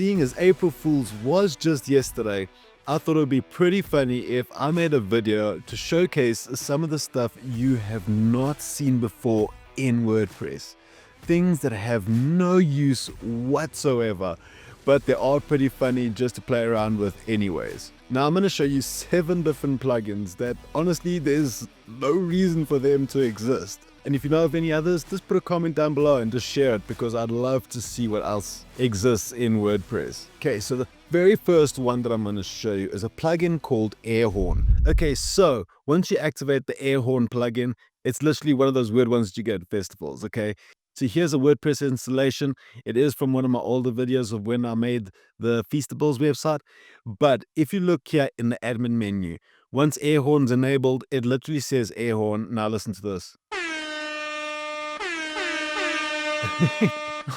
seeing as April Fool's was just yesterday, I thought it would be pretty funny if I made a video to showcase some of the stuff you have not seen before in WordPress. Things that have no use whatsoever, but they are pretty funny just to play around with anyways. Now I'm going to show you 7 different plugins that honestly there's no reason for them to exist. And if you know of any others, just put a comment down below and just share it, because I'd love to see what else exists in WordPress. Okay, so the very first one that I'm going to show you is a plugin called Airhorn. Okay, so once you activate the Airhorn plugin, it's literally one of those weird ones that you get at festivals, okay? So here's a WordPress installation. It is from one of my older videos of when I made the Feastables website. But if you look here in the admin menu, once Airhorn's enabled, it literally says Airhorn. Now listen to this.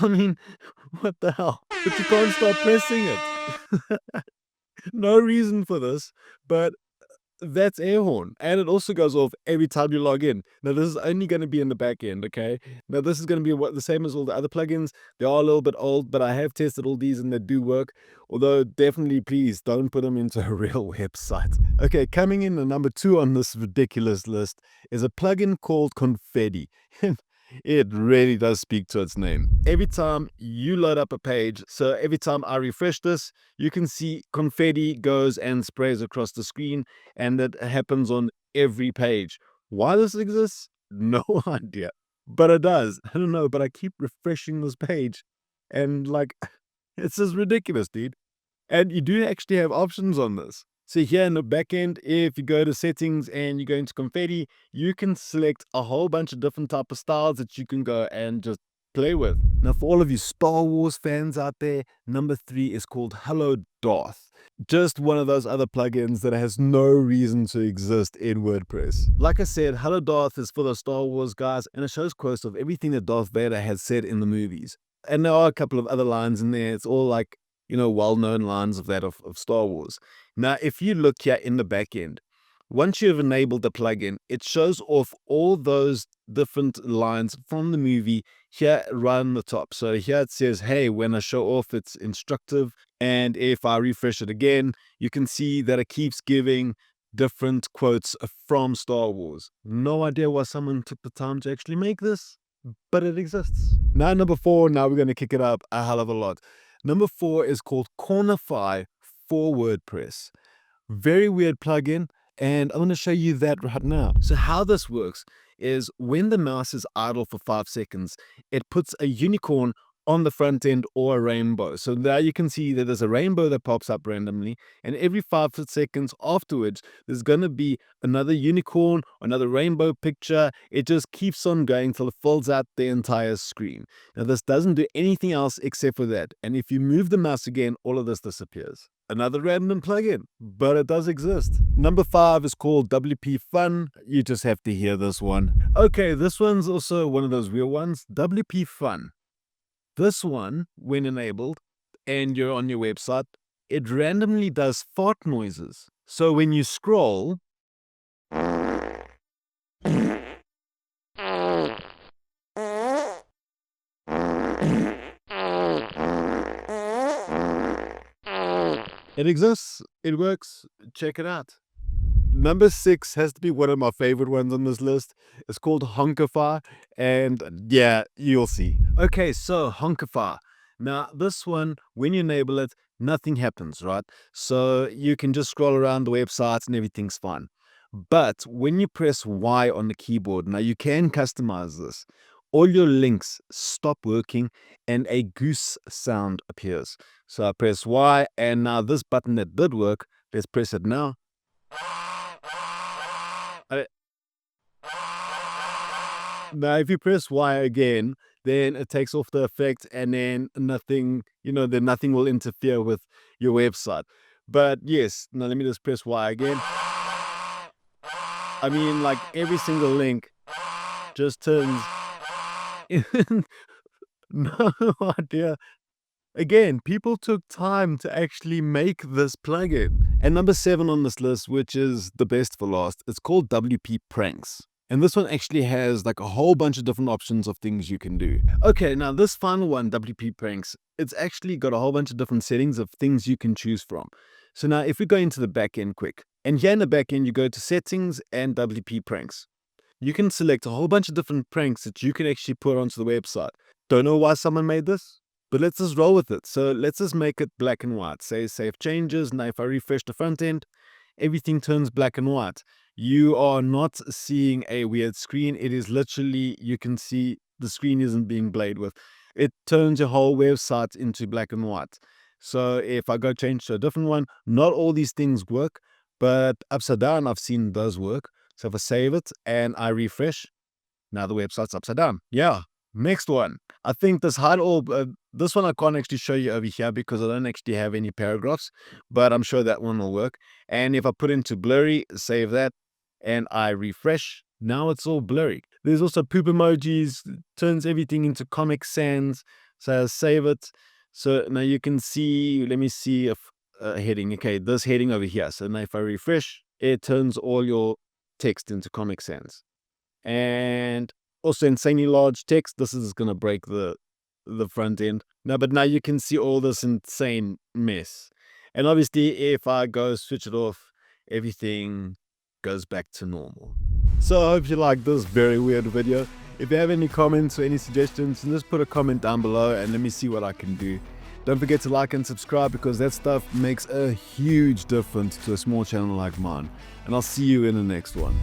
I mean, what the hell? But you can't stop pressing it. No reason for this, but that's Airhorn. And it also goes off every time you log in. Now, this is only going to be in the back end, okay? Now, this is going to be the same as all the other plugins. They are a little bit old, but I have tested all these and they do work. Although, definitely, please, don't put them into a real website. Okay, coming in at number 2 on this ridiculous list is a plugin called Confetti. It really does speak to its name. Every time you load up a page, so every time I refresh this, you can see confetti goes and sprays across the screen, and that happens on every page. Why this exists? No idea. But it does. I don't know, but I keep refreshing this page, and like, it's just ridiculous, dude. And you do actually have options on this. So here in the back end, if you go to settings and you go into Confetti, you can select a whole bunch of different type of styles that you can go and just play with. Now, for all of you Star Wars fans out there, number 3 is called Hello Darth. Just one of those other plugins that has no reason to exist in WordPress. Like I said, Hello Darth is for the Star Wars guys, and it shows quotes of everything that Darth Vader has said in the movies. And there are a couple of other lines in there. It's all like, you know, well-known lines of that of Star Wars. Now, if you look here in the back end, once you've enabled the plugin, it shows off all those different lines from the movie here right on the top. So here it says, hey, when I show off, it's instructive. And if I refresh it again, you can see that it keeps giving different quotes from Star Wars. No idea why someone took the time to actually make this, but it exists. Now, number 4, now we're going to kick it up a hell of a lot. Number 4 is called Cornify for WordPress. Very weird plugin, and I'm going to show you that right now. So how this works is when the mouse is idle for 5 seconds, it puts a unicorn on the front end or a rainbow. So there you can see that there's a rainbow that pops up randomly, and every 5 seconds afterwards, there's going to be another unicorn, another rainbow picture. It just keeps on going till it fills out the entire screen. Now, this doesn't do anything else except for that. And if you move the mouse again, all of this disappears. Another random plugin, but it does exist. Number 5 is called WP Fun. You just have to hear this one. Okay, this one's also one of those weird ones. WP Fun. This one, when enabled and you're on your website, it randomly does fart noises. So when you scroll, it exists, it works, check it out. Number 6 has to be one of my favorite ones on this list. It's called Honkify, and yeah, you'll see. Okay, so Honkify. Now, this one, when you enable it, nothing happens, right? So you can just scroll around the website and everything's fine. But when you press Y on the keyboard, now you can customize this. All your links stop working and a goose sound appears. So I press Y, and now this button that did work, let's press it now. Now, if you press Y again, then it takes off the effect, and then nothing, then nothing will interfere with your website. But yes, now let me just press Y again. I mean, like every single link just turns. No idea. Again, people took time to actually make this plugin. And number 7 on this list, which is the best for last, it's called WP Pranks. And this one actually has like a whole bunch of different options of things you can do. Okay, now this final one, WP Pranks, it's actually got a whole bunch of different settings of things you can choose from. So now if we go into the backend quick, and here in the backend, you go to settings and WP pranks. You can select a whole bunch of different pranks that you can actually put onto the website. Don't know why someone made this, but let's just roll with it. So let's just make it black and white. Say save changes. Now if I refresh the front end, everything turns black and white. You are not seeing a weird screen. It is literally, you can see the screen isn't being played with. It turns your whole website into black and white. So if I go change to a different one, not all these things work, but upside down I've seen does work. So if I save it and I refresh, now the website's upside down. Yeah. Next one. I think this hide all, this one I can't actually show you over here because I don't actually have any paragraphs, but I'm sure that one will work. And if I put into blurry, save that, and I refresh, now it's all blurry. There's also poop emojis, turns everything into Comic Sans. So I save it. So now you can see, let me see if heading, okay, this heading over here. So now if I refresh, it turns all your text into Comic Sans. And also insanely large text. This is going to break the front end. But now you can see all this insane mess. And obviously, if I go switch it off, everything goes back to normal. So I hope you like this very weird video. If you have any comments or any suggestions, just put a comment down below and let me see what I can do. Don't forget to like and subscribe because that stuff makes a huge difference to a small channel like mine. And I'll see you in the next one.